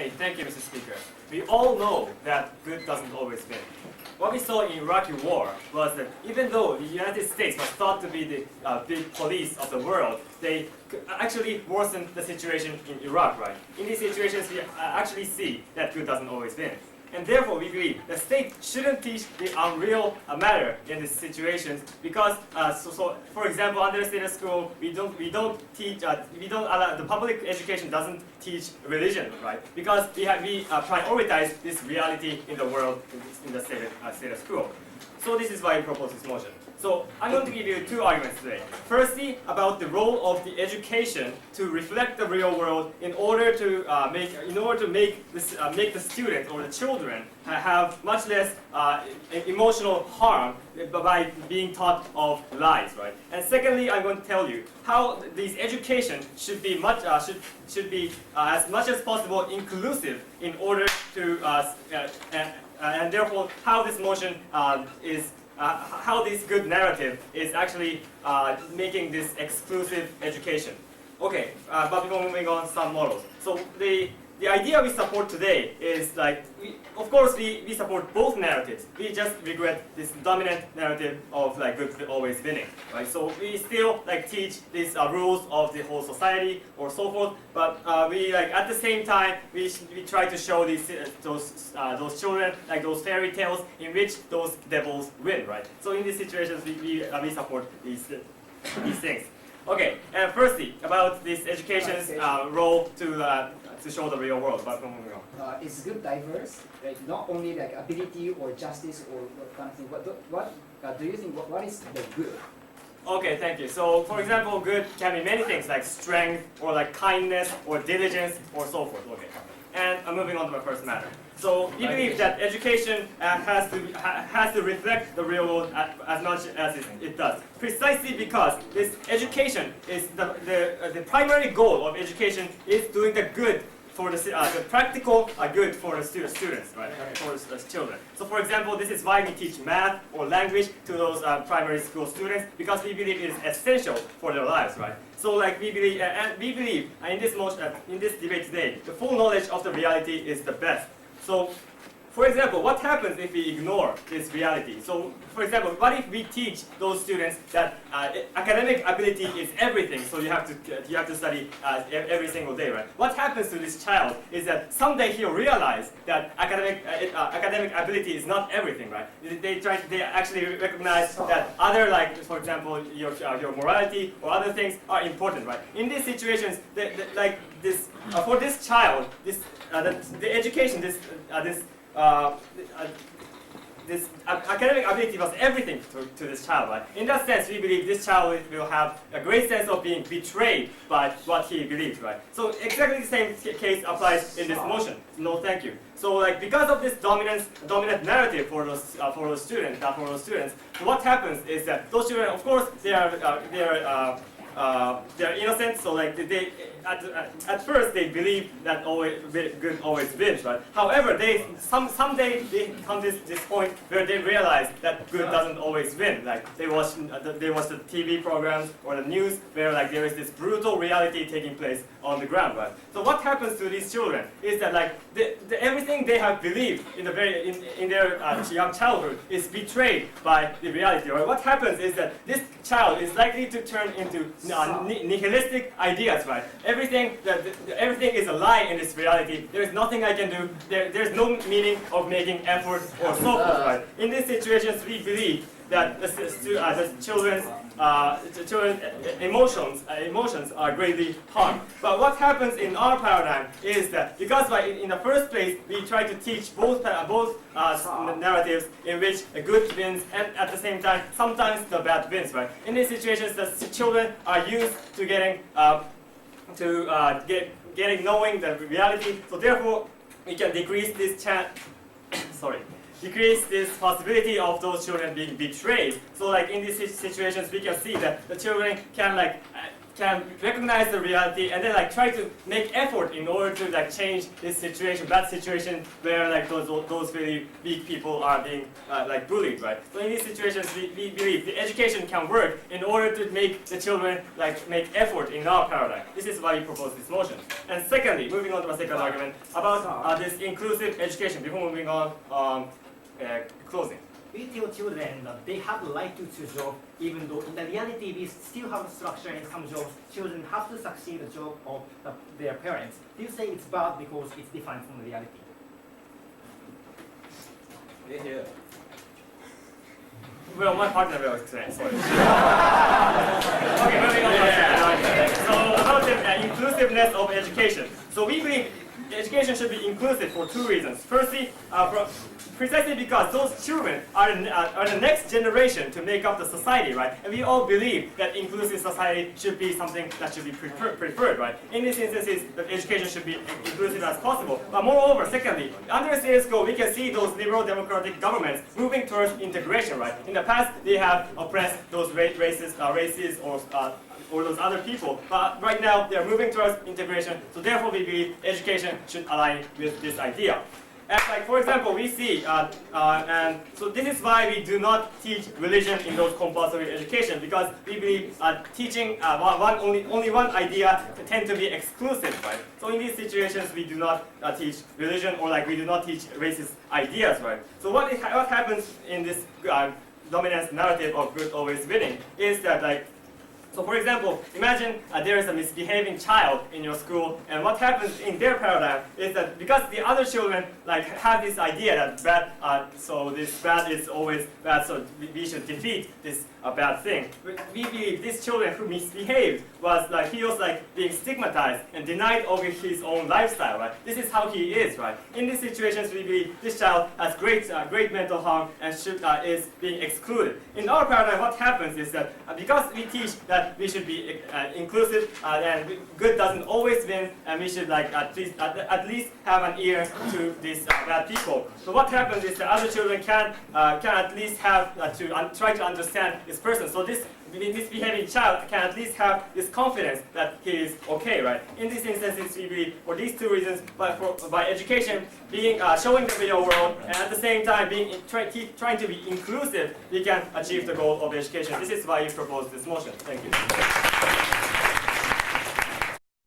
Hey, thank you, Mr. Speaker. We all know that good doesn't always win. What we saw in Iraqi war was that even though the United States was thought to be the big police of the world, they actually worsened the situation in Iraq, right? In these situations, we actually see that good doesn't always win. And therefore, we believe the state shouldn't teach the unreal matter in these situations because, for example, under the status quo, we don't teach, the public education doesn't teach religion, right? Because we prioritize this reality in the world in the status quo. So this is why I propose this motion. So I'm going to give you two arguments today. Firstly, about the role of the education to reflect the real world in order to make the students or the children have much less emotional harm by being taught of lies, right? And secondly, I'm going to tell you how this education should be as much as possible inclusive in order to and therefore how this motion is. How this good narrative is actually making this exclusive education. Okay, but before moving on, some models. So the idea we support today is like, of course we support both narratives. We just regret this dominant narrative of like good always winning, right? So we still like teach these rules of the whole society or so forth, but we like at the same time we try to show those children like those fairy tales in which those devils win, right? So in these situations we support these things. Okay, and firstly about this education's role to show the real world. But moving on. Is good diverse? Like not only like ability or justice or what kind of thing. What do you think? What is the good? Okay, thank you. So, for example, good can be many things like strength or like kindness or diligence or so forth. Okay, and I'm moving on to my first matter. So we believe that education has to reflect the real world as much as it does. Precisely because this education is the primary goal of education is doing the good for the practical good for the students, right? For the children. So, for example, this is why we teach math or language to those primary school students because we believe it is essential for their lives, right? So, like we believe, in this debate today, the full knowledge of the reality is the best. So, for example, what happens if we ignore this reality? So, for example, what if we teach those students that academic ability is everything, so you have to study every single day, right? What happens to this child is that someday he'll realize that academic ability is not everything, right? They actually recognize that other, like for example, your morality or other things are important, right? In these situations, for this child, the education, this academic ability was everything to this child, right? In that sense, we believe this child will have a great sense of being betrayed by what he believes, right? So exactly the same case applies in this motion. No, thank you. So like because of this dominant narrative for those students, so what happens is that those children, of course, they're innocent, so like at first they believe that good always wins, right? However, someday they come to this point where they realize that good doesn't always win. Like they watch the TV programs or the news where like there is this brutal reality taking place on the ground, right? So what happens to these children is that like everything they have believed in their young childhood is betrayed by the reality, right? What happens is that this child is likely to turn into nihilistic ideas, right? Everything is a lie in this reality. There is nothing I can do. There's no meaning of making effort or so forth, right? In these situations, we believe that the children's emotions are greatly harmed. But what happens in our paradigm is that because in the first place we try to teach both narratives in which the good wins and at the same time sometimes the bad wins, right? In these situations, the children are used to knowing the reality. So therefore, we can decrease this decrease this possibility of those children being betrayed. So like in these situations, we can see that the children can like can recognize the reality and then like try to make effort in order to like change this situation, bad situation where like those really weak people are being like bullied, right? So in these situations, we believe the education can work in order to make the children like make effort in our paradigm. This is why we propose this motion. And secondly, moving on to my second argument about this inclusive education. Before moving on, closing. We tell children that they have the right to choose job, even though in the reality we still have a structure in some jobs. Children have to succeed the job of their parents. Do you say it's bad because it's different from the reality? Yeah. Well, my partner will explain. Sorry. Okay, moving on to my second argument. So about the inclusiveness of education. So we believe education should be inclusive for two reasons. Firstly, precisely because those children are the next generation to make up the society, right? And we all believe that inclusive society should be something that should be preferred, right? In these instances, the education should be inclusive as possible. But moreover, secondly, under status quo, we can see those liberal democratic governments moving towards integration, right? In the past, they have oppressed those races or those other people. But right now, they are moving towards integration. So therefore, we believe education should align with this idea. And like for example, we see, and so this is why we do not teach religion in those compulsory education, because we believe teaching only one idea tend to be exclusive, right? So in these situations, we do not teach religion, or like we do not teach racist ideas, right? So what happens in this dominance narrative of good always winning is that like. So for example, imagine there is a misbehaving child in your school, and what happens in their paradigm is that because the other children like have this idea that bad, so this bad is always bad, so we should defeat this bad thing. We believe these children who misbehaved he was like being stigmatized and denied over his own lifestyle, right? This is how he is, right? In these situations, we believe this child has great mental harm and is being excluded. In our paradigm, what happens is that because we teach that we should be inclusive and good doesn't always win, and we should like at least have an ear to these bad people. So what happens is that other children can at least have try to understand this person. So this misbehaving child can at least have this confidence that he is okay, right? In these instances, we believe for these two reasons, by education being showing the real world, and at the same time trying to be inclusive, we can achieve the goal of education. This is why you propose this motion. Thank you.